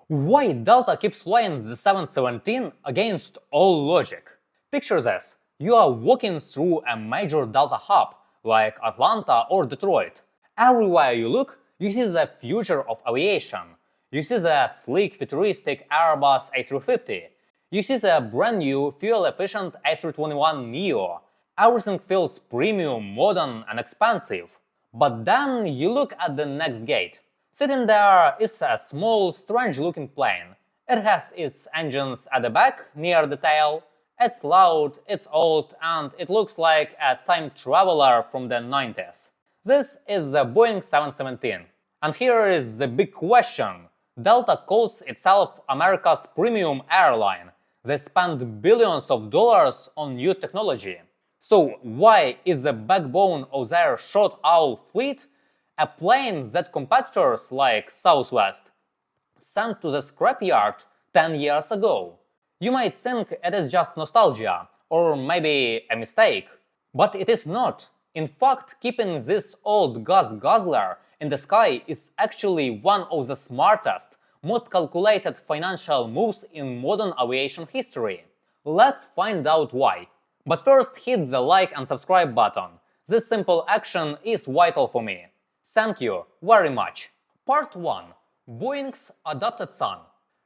Why Delta keeps flying the 717 against all logic? Picture this. You are walking through a major Delta hub, like Atlanta or Detroit. Everywhere you look, you see the future of aviation. You see the sleek, futuristic Airbus A350. You see the brand new, fuel-efficient A321neo. Everything feels premium, modern, and expensive. But then you look at the next gate. Sitting there is a small, strange-looking plane. It has its engines at the back, near the tail. It's loud, it's old, and it looks like a time traveler from the 90s. This is the Boeing 717. And here is the big question. Delta calls itself America's premium airline. They spend billions of dollars on new technology. So why is the backbone of their short owl fleet a plane that competitors like Southwest sent to the scrapyard 10 years ago? You might think it is just nostalgia, or maybe a mistake. But it is not. In fact, keeping this old gas-guzzler in the sky is actually one of the smartest, most calculated financial moves in modern aviation history. Let's find out why. But first, hit the like and subscribe button. This simple action is vital for me. Thank you very much. Part 1. Boeing's adopted son.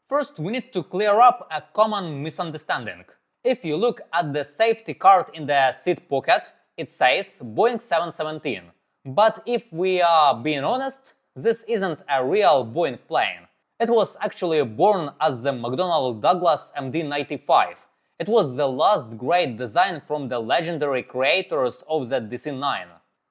First, we need to clear up a common misunderstanding. If you look at the safety card in the seat pocket, it says Boeing 717. But if we are being honest, this isn't a real Boeing plane. It was actually born as the McDonnell Douglas MD-95. It was the last great design from the legendary creators of the DC-9.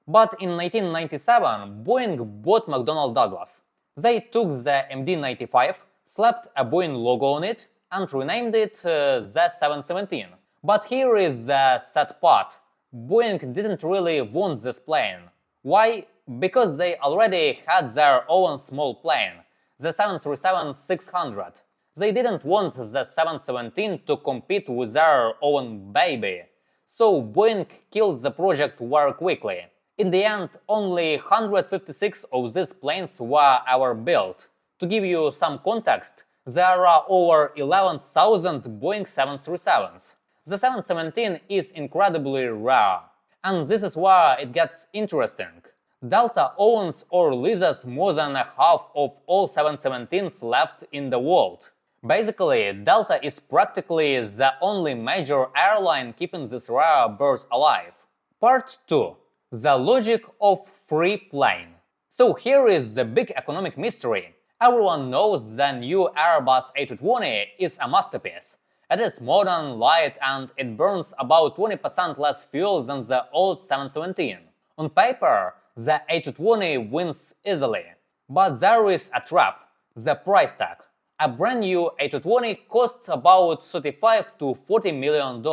But in 1997, Boeing bought McDonnell Douglas. They took the MD-95, slapped a Boeing logo on it, and renamed it the 717. But here is the sad part. Boeing didn't really want this plane. Why? Because they already had their own small plane, the 737-600. They didn't want the 717 to compete with their own baby. So Boeing killed the project very quickly. In the end, only 156 of these planes were ever built. To give you some context, there are over 11,000 Boeing 737s. The 717 is incredibly rare. And this is where it gets interesting. Delta owns or leases more than a half of all 717s left in the world. Basically, Delta is practically the only major airline keeping this rare bird alive. Part 2. The logic of free plane. So here is the big economic mystery. Everyone knows the new Airbus A220 is a masterpiece. It is modern, light, and it burns about 20% less fuel than the old 717. On paper, the A220 wins easily. But there is a trap, the price tag. A brand new A220 costs about $35 to $40 million.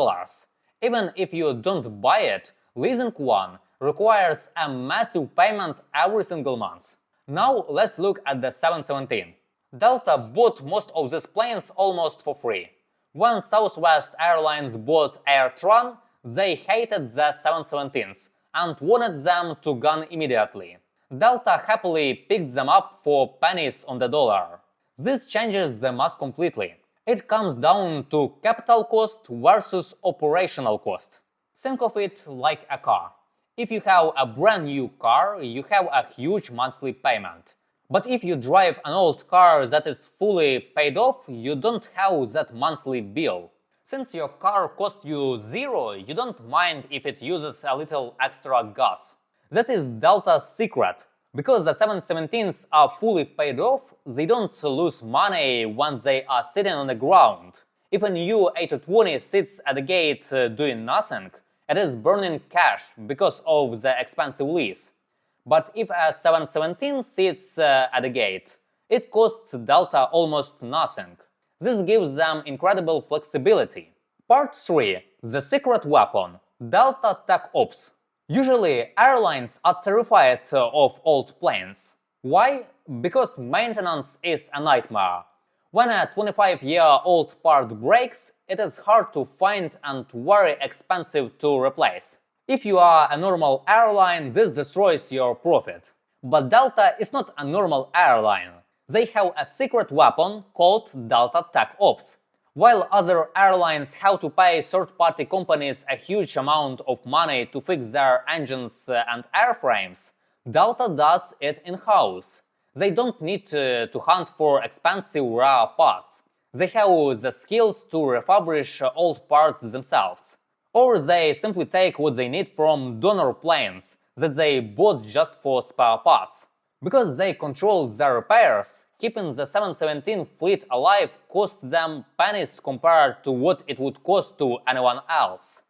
Even if you don't buy it, leasing one requires a massive payment every single month. Now let's look at the 717. Delta bought most of these planes almost for free. When Southwest Airlines bought AirTran, they hated the 717s and wanted them to gone immediately. Delta happily picked them up for pennies on the dollar. This changes the math completely. It comes down to capital cost versus operational cost. Think of it like a car. If you have a brand new car, you have a huge monthly payment. But if you drive an old car that is fully paid off, you don't have that monthly bill. Since your car costs you zero, you don't mind if it uses a little extra gas. That is Delta's secret. Because the 717s are fully paid off, they don't lose money when they are sitting on the ground. If a new A220 sits at the gate doing nothing, it is burning cash because of the expensive lease. But if a 717 sits at the gate, it costs Delta almost nothing. This gives them incredible flexibility. Part 3. The secret weapon. Delta TechOps. Usually, airlines are terrified of old planes. Why? Because maintenance is a nightmare. When a 25-year-old part breaks, it is hard to find and very expensive to replace. If you are a normal airline, this destroys your profit. But Delta is not a normal airline. They have a secret weapon called Delta TechOps. While other airlines have to pay third-party companies a huge amount of money to fix their engines and airframes, Delta does it in-house. They don't need to hunt for expensive rare parts. They have the skills to refurbish old parts themselves. Or they simply take what they need from donor planes that they bought just for spare parts. Because they control their repairs, keeping the 717 fleet alive costs them pennies compared to what it would cost to anyone else.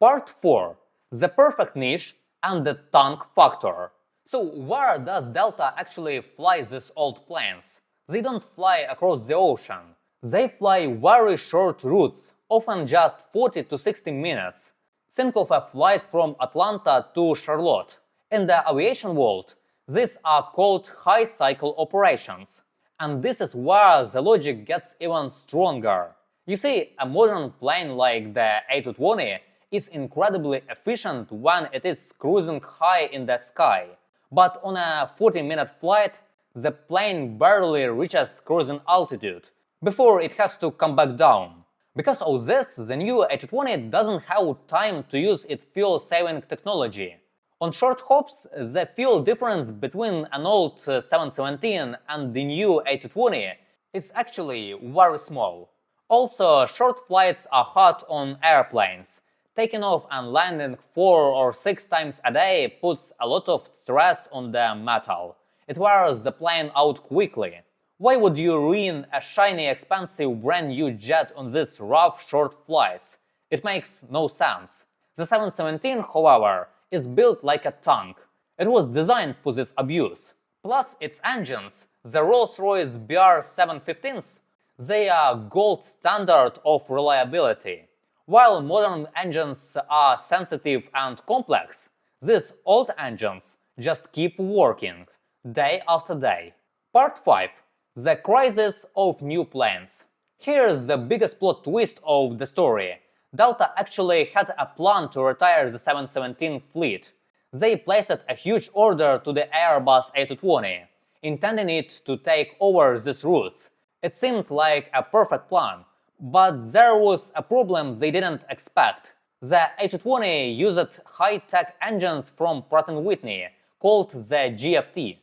Part 4. The perfect niche and the tank factor. So where does Delta actually fly these old planes? They don't fly across the ocean. They fly very short routes, often just 40 to 60 minutes. Think of a flight from Atlanta to Charlotte. In the aviation world, these are called high-cycle operations. And this is where the logic gets even stronger. You see, a modern plane like the A220 is incredibly efficient when it is cruising high in the sky. But on a 40-minute flight, the plane barely reaches cruising altitude before it has to come back down. Because of this, the new A220 doesn't have time to use its fuel-saving technology. On short hops, the fuel difference between an old 717 and the new A220 is actually very small. Also, short flights are hard on airplanes. Taking off and landing 4 or 6 times a day puts a lot of stress on the metal. It wears the plane out quickly. Why would you ruin a shiny, expensive, brand new jet on these rough, short flights? It makes no sense. The 717, however, is built like a tank. It was designed for this abuse. Plus its engines, the Rolls-Royce BR715s, they are gold standard of reliability. While modern engines are sensitive and complex, these old engines just keep working, day after day. Part 5. The crisis of new planes. Here's the biggest plot twist of the story. Delta actually had a plan to retire the 717 fleet. They placed a huge order to the Airbus A220, intending it to take over these routes. It seemed like a perfect plan, but there was a problem they didn't expect. The A220 used high-tech engines from Pratt & Whitney, called the GFT.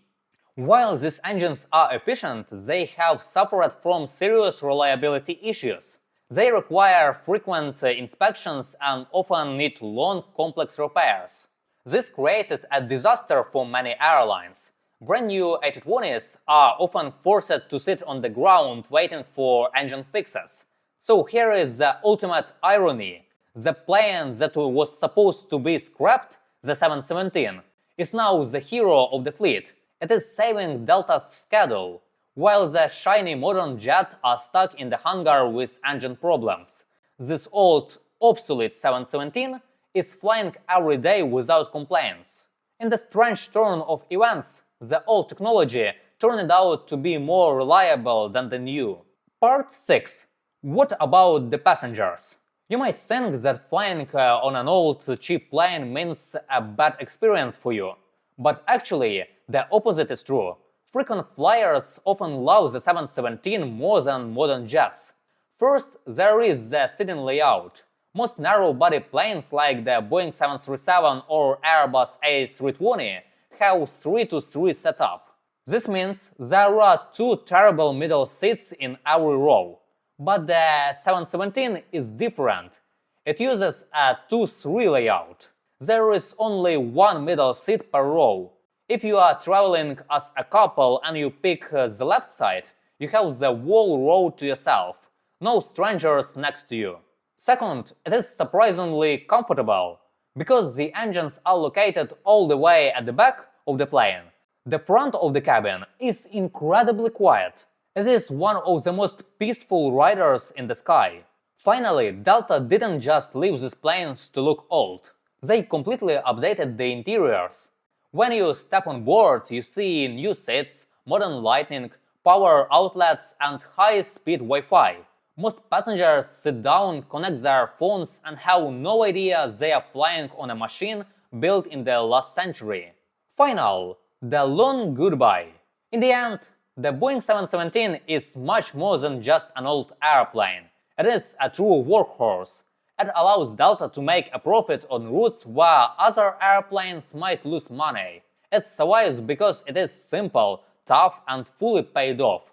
While these engines are efficient, they have suffered from serious reliability issues. They require frequent inspections and often need long, complex repairs. This created a disaster for many airlines. Brand new A220s are often forced to sit on the ground waiting for engine fixes. So here is the ultimate irony. The plane that was supposed to be scrapped, the 717, is now the hero of the fleet. It is saving Delta's schedule, while the shiny modern jet are stuck in the hangar with engine problems. This old, obsolete 717 is flying every day without complaints. In the strange turn of events, the old technology turned out to be more reliable than the new. Part 6. What about the passengers? You might think that flying on an old, cheap plane means a bad experience for you. But actually, the opposite is true. Frequent flyers often love the 717 more than modern jets. First, there is the seating layout. Most narrow-body planes like the Boeing 737 or Airbus A320 have 3-to-3 setup. This means there are 2 terrible middle seats in every row. But the 717 is different. It uses a 2-3 layout. There is only 1 middle seat per row. If you are traveling as a couple and you pick the left side, you have the whole row to yourself. No strangers next to you. Second, it is surprisingly comfortable. Because the engines are located all the way at the back of the plane, the front of the cabin is incredibly quiet. It is one of the most peaceful riders in the sky. Finally, Delta didn't just leave these planes to look old. They completely updated the interiors. When you step on board, you see new seats, modern lighting, power outlets and high-speed Wi-Fi. Most passengers sit down, connect their phones and have no idea they are flying on a machine built in the last century. Final, the long goodbye. In the end, The Boeing 717 is much more than just an old airplane. It is a true workhorse. It allows Delta to make a profit on routes where other airplanes might lose money. It survives because it is simple, tough, and fully paid off.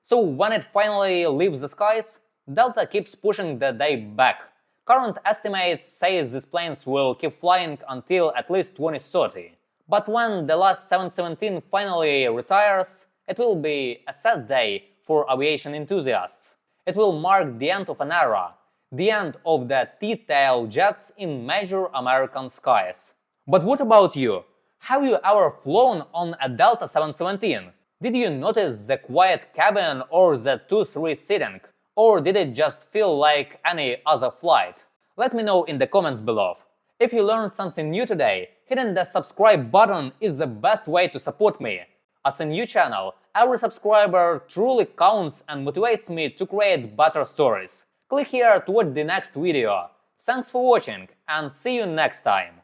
So when it finally leaves the skies, Delta keeps pushing the day back. Current estimates say these planes will keep flying until at least 2030. But when the last 717 finally retires, it will be a sad day for aviation enthusiasts. It will mark the end of an era, the end of the T-tail jets in major American skies. But what about you? Have you ever flown on a Delta 717? Did you notice the quiet cabin or the 2-3 seating? Or did it just feel like any other flight? Let me know in the comments below. If you learned something new today, hitting the subscribe button is the best way to support me. As a new channel, every subscriber truly counts and motivates me to create better stories. Click here to watch the next video. Thanks for watching and see you next time.